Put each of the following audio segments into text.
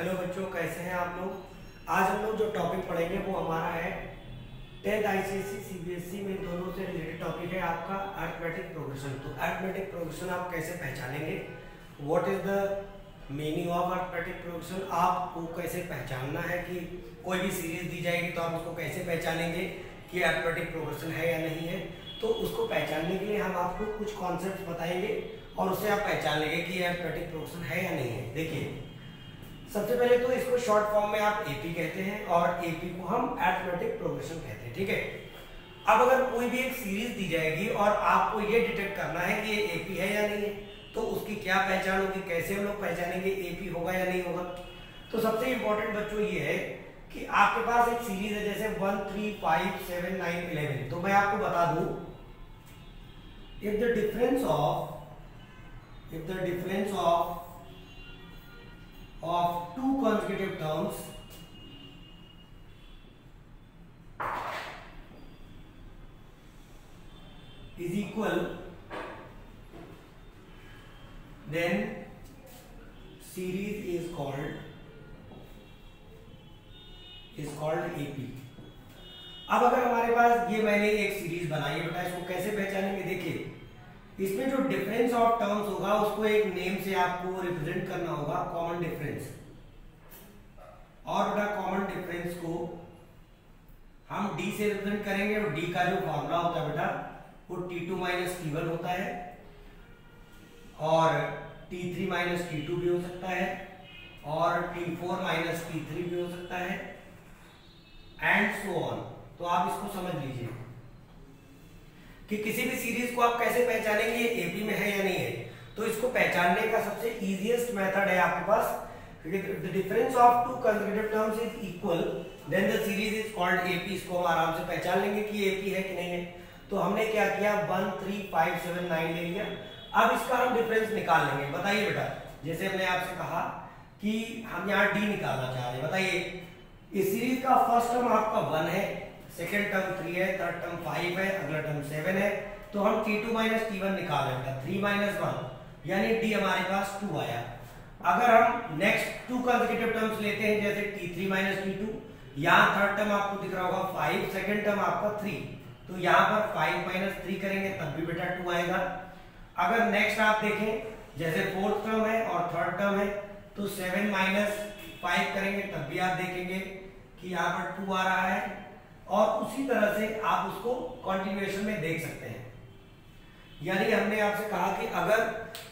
Hello बच्चों, कैसे हैं आप लोग। आज हम लोग जो टॉपिक पढ़ेंगे वो हमारा है 10th ICSE CBSE में दोनों से रिलेटेड टॉपिक है आपका अरिथमेटिक प्रोग्रेशन। तो अरिथमेटिक प्रोग्रेशन आप कैसे पहचानेंगे, what is the meaning of arithmetic progression, आपको कैसे पहचानना है कि कोई भी सीरीज दी जाएगी तो आप उसको कैसे पहचानेंगे कि अरिथमेटिक प्रोग्रेशन है या नहीं है। तो उसको पहचानने के लिए हम आपको कुछ कॉन्सेप्ट बताएंगे और उससे आप पहचान लेंगे कि अरिथमेटिक प्रोग्रेशन है या नहीं है। देखिए, सबसे पहले तो इसको शॉर्ट फॉर्म में आप एपी कहते हैं और एपी को हम अरिथमेटिक प्रोग्रेशन कहते हैं, ठीक है। अब अगर कोई भी एक सीरीज दी जाएगी और आपको ये डिटेक्ट करना है कि ये एपी है या नहीं है, तो उसकी क्या पहचान होगी, कैसे हम लोग पहचानेंगे एपी होगा या नहीं होगा। तो सबसे इंपॉर्टेंट बच्चों ये है कि आपके पास एक सीरीज है जैसे 1 3 5 7 9 11। तो मैं आपको बता दूं, if the difference of two consecutive terms is equal, then series is called AP। अब अगर हमारे पास ये मैंने एक सीरीज बनाई है बेटा, इसको कैसे पहचानेंगे। देखिए, इसमें जो डिफरेंस ऑफ टर्म्स होगा उसको एक नेम से आपको रिप्रेजेंट करना होगा, कॉमन डिफरेंस। और बेटा कॉमन डिफरेंस को हम डी से रिप्रेजेंट करेंगे और डी का जो फॉर्मूला होता है बेटा वो T2 माइनस T1 होता है और T3 माइनस T2 भी हो सकता है और T4 माइनस T3 भी हो सकता है एंड सो ऑन। तो आप इसको समझ लीजिए कि किसी भी सीरीज को आप कैसे पहचानेंगे एपी में है या नहीं है। तो इसको पहचानने का सबसे इजीएस्ट मेथड है आपके पास, the difference of two consecutive terms is equal, then the series is called AP. इसको हम आराम से पहचान लेंगे कि एपी है कि नहीं है। तो हमने क्या किया, 1 3 5 7 9 ले लिया। अब इसका हम डिफरेंस निकाल लेंगे। बताइए बेटा, जैसे हमने आपसे कहा कि हम यहाँ डी निकालना चाह रहे हैं। बताइए, इस सीरीज का फर्स्ट टर्म आपका 1 है, सेकेंड टर्म 3 है, थर्ड टर्म 5 है, अगला टर्म 7 है। तो हम T2 माइनस T1 निकाल रहे हैं, 3 माइनस 1 यानी D हमारे पास 2 आया। अगर हम नेक्स्ट टू कंसेक्यूटिव टर्म्स लेते हैं जैसे T3 माइनस T2, यहाँ थर्ड टर्म आपको दिख रहा होगा 5, सेकेंड टर्म आपका 3, तो यहाँ पर 5 माइनस 3 करेंगे तब भी बेटा 2 आएगा। अगर नेक्स्ट आप देखें जैसे फोर्थ टर्म है और थर्ड टर्म है, तो 7 माइनस 5 करेंगे तब भी आप देखेंगे कि यहाँ पर 2 आ रहा है। और उसी तरह से आप उसको कंटिन्यूएशन में देख सकते हैं। यानी हमने आपसे कहा कि अगर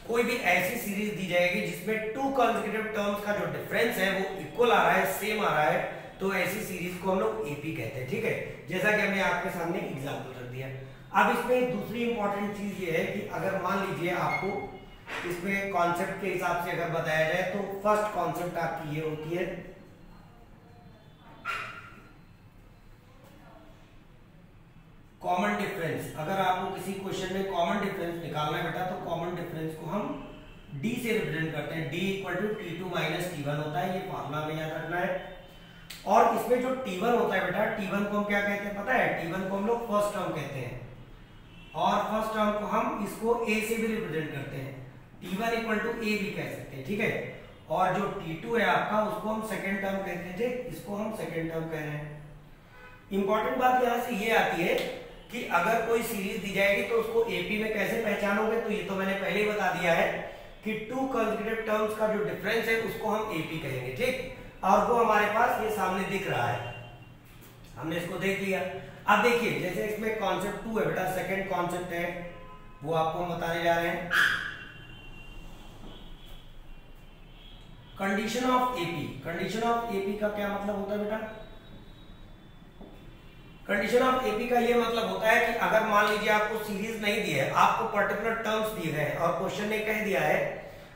कोई भी ऐसी सीरीज दी जाएगी जिसमें टू कंसेक्यूटिव टर्म्स का जो डिफरेंस है वो इक्वल आ रहा है, सेम आ रहा है, तो ऐसी सीरीज को हम लोग एपी कहते हैं, ठीक है। जैसा कि हमने आपके सामने एग्जांपल रख दिया। अब इसमें दूसरी इंपॉर्टेंट चीज ये है कि अगर मान लीजिए आपको इसमें कॉन्सेप्ट के हिसाब से अगर बताया जाए तो फर्स्ट कॉन्सेप्ट आपकी ये होती है कॉमन डिफरेंस। अगर आपको किसी क्वेश्चन में कॉमन डिफरेंस निकालना है बेटा, तो कॉमन डिफरेंस को हम D से रिप्रेजेंट करते हैं। D equal to T2 minus T1 होता है, ये फॉर्मूला में याद रखना है। और इसमें जो T1 होता है बेटा, T1 को हम क्या कहते हैं पता है, T1 को हम लोग फर्स्ट टर्म कहते हैं और फर्स्ट टर्म को हम इसको A से भी रिप्रेजेंट करते हैं, T1 इक्वल टू A भी कह सकते हैं, ठीक है। और जो T2 है आपका उसको हम सेकेंड टर्म कहते थे, इसको हम सेकेंड टर्म कह रहे हैं। इंपॉर्टेंट बात यहाँ से ये आती है कि अगर कोई सीरीज दी जाएगी तो उसको एपी में कैसे पहचानोगे। तो ये तो मैंने पहले ही बता दिया है कि टू कंसेक्यूटिव टर्म्स का जो डिफरेंस है उसको हम एपी कहेंगे, ठीक। और वो हमारे पास ये सामने दिख रहा है, हमने इसको देख लिया। अब देखिए, जैसे इसमें कॉन्सेप्ट 2 है बेटा, सेकेंड कॉन्सेप्ट है वो आपको हम बताने जा रहे हैं, condition of AP. Condition of AP का क्या मतलब होता है बेटा, कंडीशन ऑफ एपी का ये मतलब होता है कि अगर मान लीजिए आपको सीरीज नहीं दी है, आपको पर्टिकुलर टर्म्स दिए गए और क्वेश्चन ने कह दिया है,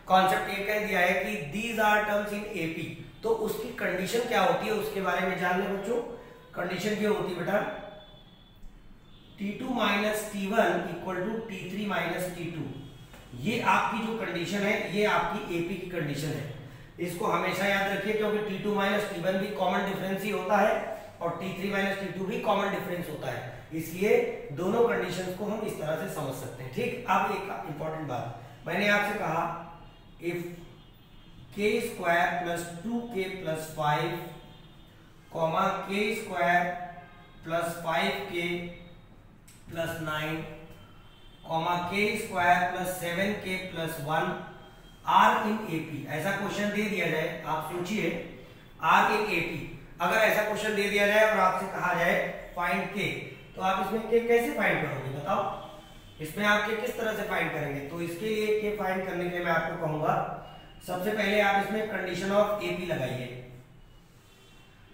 कॉन्सेप्ट ये कह दिया है कि these are terms in AP, तो उसकी कंडीशन क्या होती है उसके बारे में जान लें बच्चों। कंडीशन ये होती है बेटा, T2 minus T1 equal to T3 minus T2। ये आपकी जो कंडीशन है ये आपकी एपी की कंडीशन है। इसको हमेशा याद रखिए क्योंकि T2 माइनस T1 भी कॉमन डिफरेंस ही होता है और T3 माइनस T2 भी कॉमन डिफरेंस होता है, इसलिए दोनों कंडीशंस को हम इस तरह से समझ सकते हैं, ठीक। अब एक इंपॉर्टेंट बात, मैंने आपसे कहा if k square plus 2k plus 5 comma k square plus 5k plus 9 comma k square plus 7k plus 1 are in AP. ऐसा क्वेश्चन दे दिया जाए, आप सोचिए आर इन एपी, अगर ऐसा क्वेश्चन दे दिया जाए और आपसे कहा जाए फाइंड के, तो आप इसमें के कैसे फाइंड करोगे बताओ? इसमें आप के किस तरह से फाइंड करेंगे? तो इसके लिए के फाइंड करने के लिए मैं आपको कहूंगा सबसे पहले आप इसमें कंडीशन ऑफ एपी लगाइए।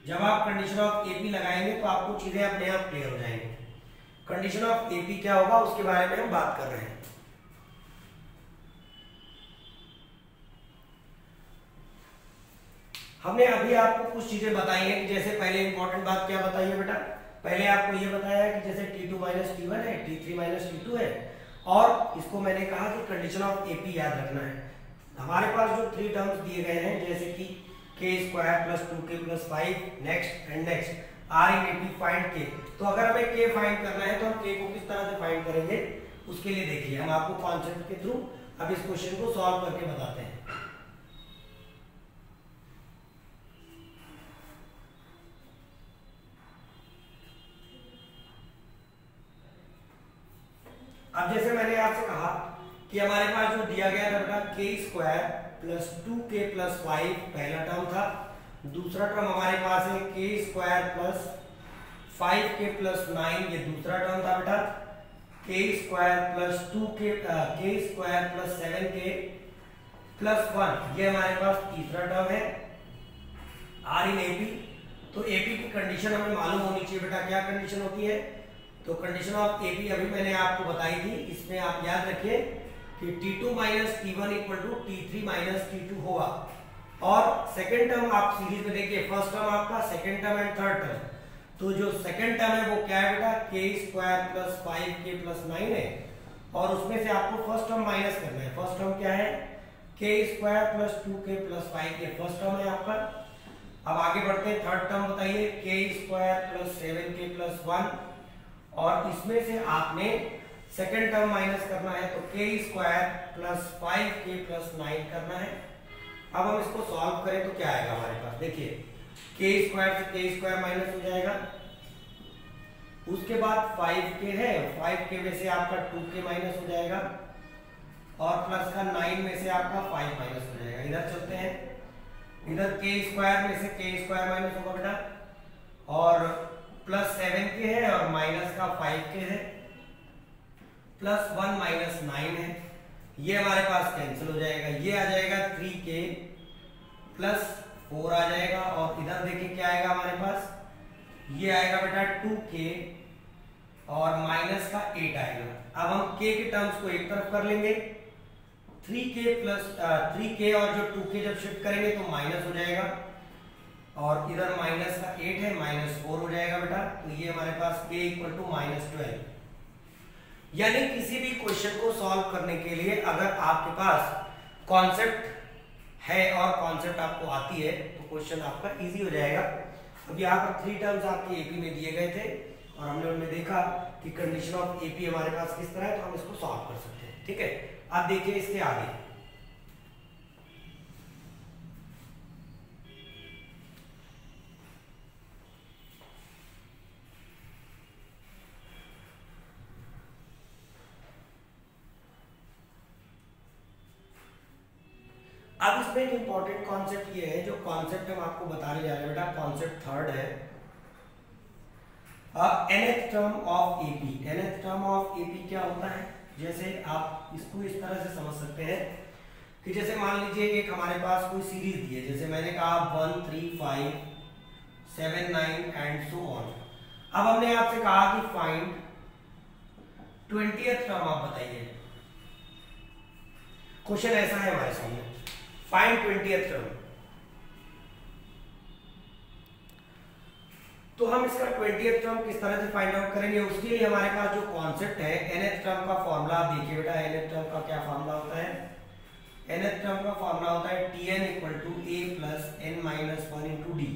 जब आप कंडीशन ऑफ एपी लगाएंगे तो आपको चीजें अपने आप क्लियर हो जाएंगी। कंडीशन ऑफ एपी क्या होगा उसके बारे में हम बात कर रहे हैं। हमने अभी आपको कुछ चीजें बताई हैं कि जैसे पहले इंपॉर्टेंट बात क्या बताई है बेटा? पहले आपको ये बताया है कि जैसे T2 माइनस T1 है, T3 माइनस T2 है, और इसको मैंने कहा कि कंडीशन ऑफ एपी याद रखना है। हमारे पास जो 3 टर्म्स दिए गए हैं जैसे कि k square plus 2k plus 5 next and next are in AP find k. तो अगर हमें के फाइंड करना है तो हम के को किस तरह से फाइंड करेंगे उसके लिए देखिए हम आपको कॉन्सेप्ट के थ्रू अब इस क्वेश्चन को सॉल्व करके बताते हैं। अब जैसे मैंने आपसे कहा कि हमारे पास जो दिया गया था बेटा के स्क्वायर प्लस 2k प्लस 5 पहला टर्म था, दूसरा टर्म हमारे पास है के स्क्वायर प्लस 5k प्लस 9 ये दूसरा टर्म था बेटा, के स्क्वायर प्लस 2k के स्क्वायर प्लस 7k प्लस 1 ये हमारे पास तीसरा टर्म है आर इन एपी। तो एपी की कंडीशन हमें मालूम होनी चाहिए बेटा, क्या कंडीशन होती है? तो कंडीशन ऑफ एपी अभी मैंने आपको बताई थी, इसमें आप याद रखिए कि T2 minus T1 equal to T3 minus T2 होगा। और सेकेंड टर्म आप सीरीज में देखिए, फर्स्ट टर्म आपका, second term and third term. तो जो सेकेंड टर्म है वो क्या है बेटा? के स्क्वायर प्लस 5k प्लस 9 है, और उसमें से आपको फर्स्ट टर्म माइनस करना है। फर्स्ट टर्म क्या है? के square plus 2k plus 5k first term है आपका। अब आगे बढ़ते हैं, थर्ड टर्म बताइए, के स्क्वायर प्लस 7k प्लस 1, और इसमें से आपने सेकेंड टर्म माइनस करना है, तो के स्क्वायर प्लस 5k प्लस 9 करना है। अब हम इसको सॉल्व करें तो क्या आएगा हमारे पास? देखिए के स्क्वायर से के स्क्वायर माइनस हो जाएगा, उसके बाद 5k है, 5k में से आपका 2k माइनस हो जाएगा, और प्लस का 9 में से आपका 5 माइनस हो जाएगा। इधर चलते हैं, इधर के स्क्वायर में से के स्क्वायर माइनस होगा बेटा, और प्लस 7k है और माइनस का 5k है, प्लस 1 माइनस 9 है, ये हमारे पास कैंसिल हो जाएगा, ये आ जाएगा 3k प्लस 4 आ जाएगा, और इधर देखिए क्या आएगा हमारे पास? ये आएगा बेटा 2k और माइनस का 8 आएगा। अब हम k के टर्म्स को एक तरफ कर लेंगे, 3k प्लस 3k और जो 2k जब शिफ्ट करेंगे तो माइनस हो जाएगा, और इधर माइनस का 8 है, माइनस 4 हो जाएगा बेटा। तो ये हमारे पास k इक्वल टू -12। यानी किसी भी क्वेश्चन को सॉल्व करने के लिए अगर आपके पास कॉन्सेप्ट है और कॉन्सेप्ट आपको आती है तो क्वेश्चन आपका इजी हो जाएगा। अब यहाँ पर 3 टर्म्स आपके एपी में दिए गए थे और हमने उनमें देखा कि कंडीशन ऑफ एपी हमारे पास किस तरह है, तो हम इसको सॉल्व कर सकते हैं। ठीक है, अब देखिए इसके आगे। अब इसमें एक इंपॉर्टेंट कॉन्सेप्ट ये है, जो कॉन्सेप्ट हम आपको बताने जा रहे हैं बेटा, कॉन्सेप्ट थर्ड है nth term of AP. nth term of AP क्या होता है? जैसे आप इसको इस तरह से समझ सकते हैं कि जैसे मान लीजिए एक हमारे पास कोई सीरीज दी है, जैसे मैंने कहा 1 3 5 7 9 एंड सो ऑन। अब हमने आपसे कहा कि फाइंड 20th टर्म आप बताइए। क्वेश्चन ऐसा है हमारे सामने, फाइंड 20th टर्म। तो हम इसका 20th टर्म किस तरह से फाइंड आउट करेंगे? उसके लिए हमारे पास जो कॉन्सेप्ट है nth टर्म का फॉर्मूला आप देखिए बेटा। nth टर्म का क्या फॉर्मूला होता है? nth टर्म का फॉर्मूला होता है Tn equal to a plus n minus 1 into d.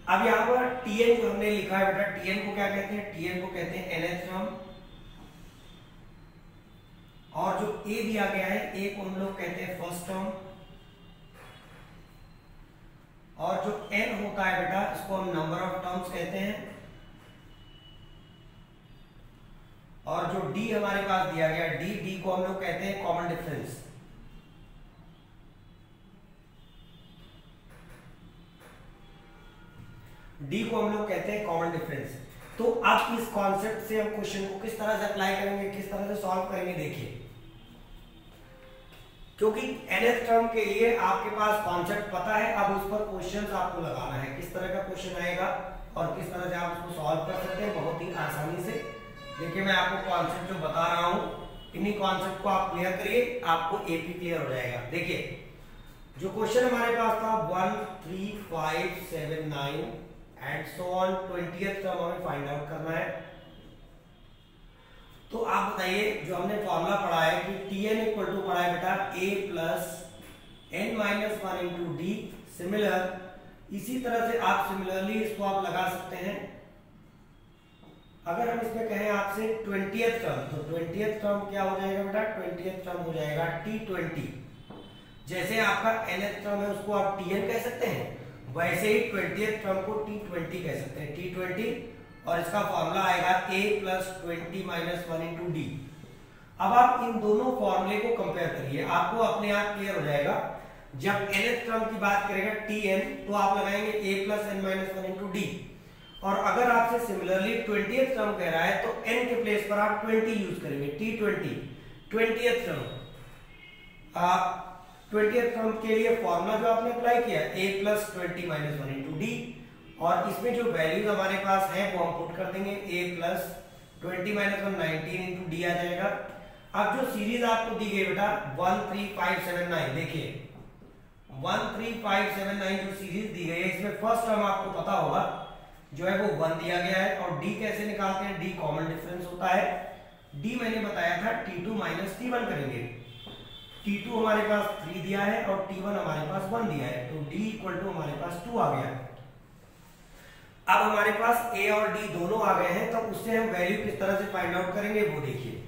अब यहाँ पर Tn जो हमने लिखा है बेटा, Tn को क्या कहते हैं? Tn को कहते हैं nth टर्म, और जो ए दिया गया है ए को हम लोग कहते हैं फर्स्ट टर्म, और जो एन होता है बेटा इसको हम नंबर ऑफ टर्म्स कहते हैं, और जो डी हमारे पास दिया गया डी को हम लोग कहते हैं कॉमन डिफरेंस। डी को हम लोग कहते हैं कॉमन डिफरेंस। तो अब इस कॉन्सेप्ट से हम क्वेश्चन को किस तरह से अप्लाई करेंगे, किस तरह से सॉल्व करेंगे, देखिए क्योंकि nth टर्म के लिए आपके पास कॉन्सेप्ट पता है, अब उस पर क्वेश्चंस आपको लगाना है, किस तरह का क्वेश्चन आएगा और किस तरह से आप उसको सॉल्व कर सकते हैं बहुत ही आसानी से। देखिए मैं आपको कॉन्सेप्ट जो बता रहा हूं इन्हीं कॉन्सेप्ट को आप क्लियर करिए, आपको एपी क्लियर हो जाएगा। देखिए जो क्वेश्चन हमारे पास था 1 3 5 7 9 and so on 20th term हमें फाइंड आउट करना है। तो आप बताइए जो हमने फॉर्मूला पढ़ा है कि Tn इक्वल टू पढ़ा है बेटा a plus n minus 1 into D. Similar इसी तरह से आप सिमिलरली इसको आप लगा सकते हैं। अगर हम इसमें कहें आपसे 20th टर्म, तो 20th टर्म क्या हो जाएगा बेटा, 20th टर्म हो जाएगा T20। जैसे आपका nth टर्म है उसको आप Tn कह सकते हैं, वैसे ही 20th टर्म को T20 कह सकते हैं, T20, और इसका फॉर्मूला आएगा a plus 20 minus 1 into d. अब आप इन दोनों फॉर्मूले को कंपेयर करिए, आपको अपने आप क्लियर हो जाएगा। जब nth टर्म की बात करेगा Tn तो आप लगाएंगे a plus n minus 1 into D, और अगर आपसे सिमिलरली 20th टर्म कह रहा है तो n के प्लेस पर आप 20 यूज करेंगे, T20 20th टर्म। आप 20th टर्म के लिए फॉर्मूला जो आपने अप्लाई किया a plus 20 minus 1 into D, और इसमें जो वैल्यूज हमारे पास है वो हम पुट कर देंगे, a plus 20 minus 1 19 into d आ जाएगा। अब जो सीरीज आपको दी गई बेटा 1 3 5 7 9, देखिए 1 3 5 7 9 जो सीरीज दी गई है इसमें फर्स्ट टर्म आपको पता होगा जो है वो 1 दिया गया है, और डी कैसे निकालते हैं, डी कॉमन डिफरेंस होता है। डी मैंने बताया था T2 माइनस T1 करेंगे, T2 हमारे पास 3 दिया है और T1 हमारे पास 1 दिया है, तो D इक्वल टू हमारे पास 2 आ गया। अब हमारे पास A और D दोनों आ गए हैं, तो उससे हम वैल्यू किस तरह से फाइंड आउट करेंगे वो देखिए।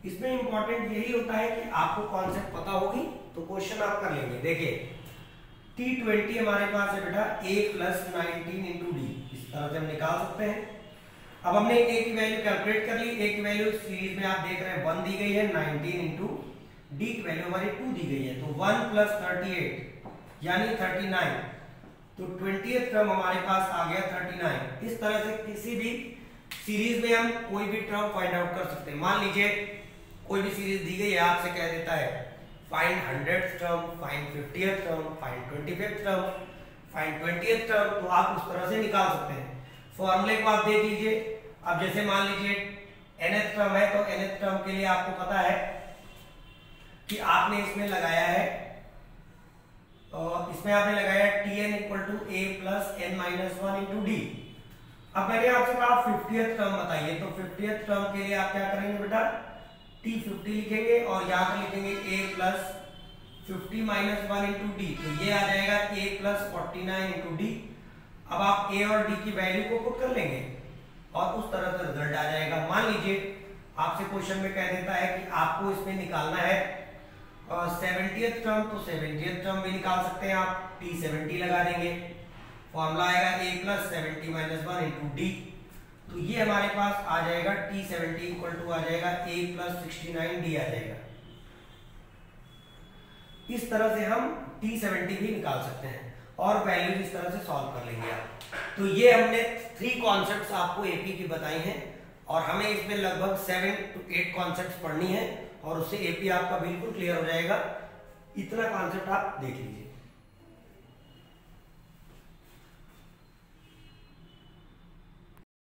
इसमें इंपॉर्टेंट यही होता है कि आपको कॉन्सेप्ट पता होगी तो क्वेश्चन आप कर लेंगे। देखिए T20 हमारे पास है बेटा a प्लस 19 इंटू डी, इस तरह से हम निकाल सकते हैं। अब हमने a की वैल्यू कैलकुलेट कर ली, a की वैल्यू सीरीज में आप देख रहे हैं 1 दी गई है, 19 इंटू डी की वैल्यू हमारी 2 दी गई है, तो 1 प्लस 38 यानी 39, तो 20th टर्म हमारे पास आ गया 39। इस तरह से किसी भी सीरीज में हम कोई भी टर्म फाइंड आउट कर सकते हैं। मान लीजिए कोई भी सीरीज दी गई है, आपसे कह देता है find 100th term, find 50th term, find 25th term, find 20th term, तो आप उस तरह से निकाल सकते हैं। फॉर्मूले को आप देख लीजिए। अब जैसे मान लीजिए nth टर्म है, तो nth टर्म के लिए आपको पता है कि आपने इसमें लगाया है, इसमें आपने लगाया Tn equal to a plus n minus 1 into d. अब मैंने आपसे कहा 50th टर्म बताइए, तो 50th टर्म के लिए आप क्या करेंगे बेटा, T50 लिखेंगे और यहाँ पर लिखेंगे a plus 50 minus 1 into D, तो ये आ जाएगा a प्लस 49 इंटू डी। अब आप a और d की वैल्यू को पुट कर लेंगे और उस तरह से रिजल्ट आ जाएगा। मान लीजिए आपसे क्वेश्चन में कह देता है कि आपको इसमें निकालना है 70th टर्म, तो 70th टर्म भी निकाल सकते हैं आप, T70 लगा देंगे, फॉर्मूला आएगा a plus 70 minus 1 into D, तो ये हमारे पास आ जाएगा T70 इक्वल टू आ जाएगा a प्लस 69 डी आ जाएगा। इस तरह से हम T70 भी निकाल सकते हैं और वैल्यूज इस तरह से सॉल्व कर लेंगे आप। तो ये हमने 3 कॉन्सेप्ट्स आपको एपी की बताई हैं और हमें इसमें लगभग 7 to 8 कॉन्सेप्ट्स पढ़नी है और उससे एपी आपका बिल्कुल क्लियर हो जाएगा। इतना कॉन्सेप्ट आप देख लीजिए।